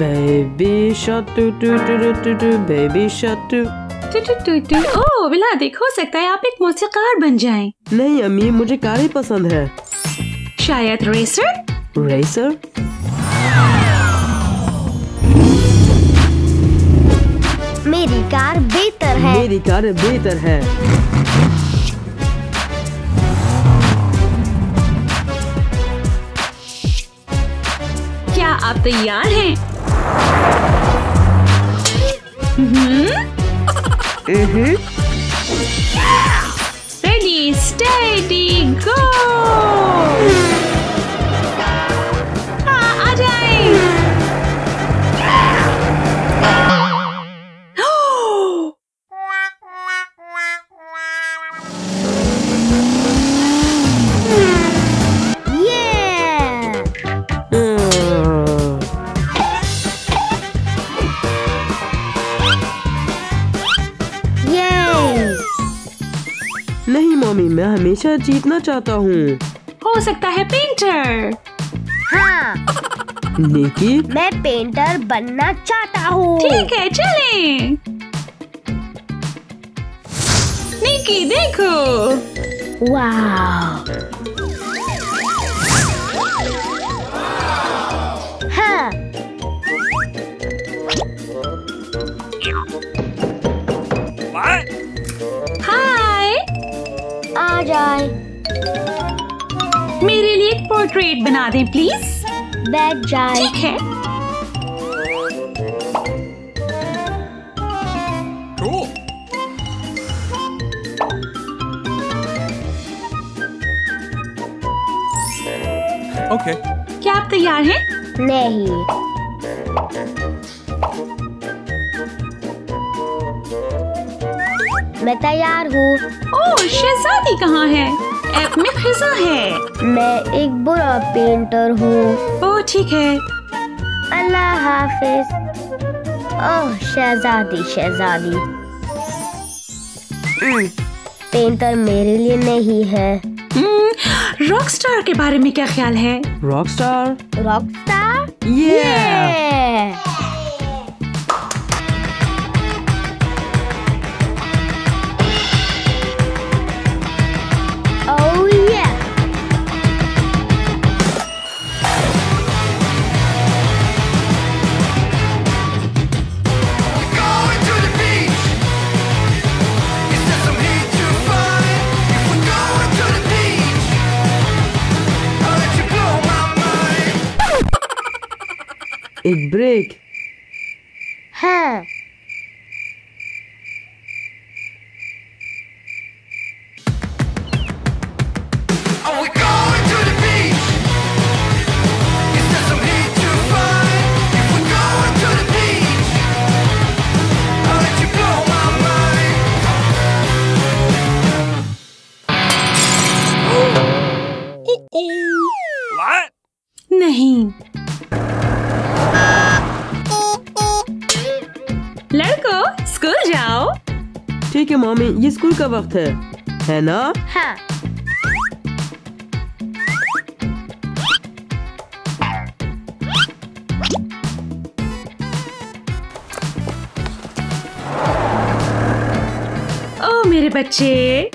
Baby shark doo doo doo doo doo baby shark doo doo doo doo doo. Oh विलाद, हो सकता है आप एक मौसीकार बन जाएं। नहीं अम्मी, मुझे कारें पसंद है। शायद रेसर? रेसर? मेरी कार बेहतर है। मेरी कार बेहतर है। क्या आप तैयार हैं? रेडी स्टेडी गो। हाँ, आ जाएं। नहीं मम्मी, मैं हमेशा जीतना चाहता हूँ। हो सकता है पेंटर। हाँ, निकी, मैं पेंटर बनना चाहता हूँ। ठीक है, चलें। निकी देखो। वाह। हाँ। हाय। आ जाए। मेरे लिए एक पोर्ट्रेट बना दें प्लीज। बैठ जाए। ठीक है। Cool. Okay. क्या आप तैयार हैं? नहीं। मैं तैयार हूँ। ओह, शहजादी कहाँ है? ऐप में फिजा है। मैं एक बुरा पेंटर हूँ। ओह ठीक है। अल्लाह हाफिज। ओह शहजादी शहजादी। पेंटर मेरे लिए नहीं है। रॉकस्टार के बारे में क्या ख्याल है? Rockstar? Rockstar? Yeah! Oh yeah! एक ब्रेक। हाँ। नहीं। लड़कों, स्कूल जाओ। ठीक है मम्मी, ये स्कूल का वक्त है ना? हाँ। ओह मेरे बच्चे,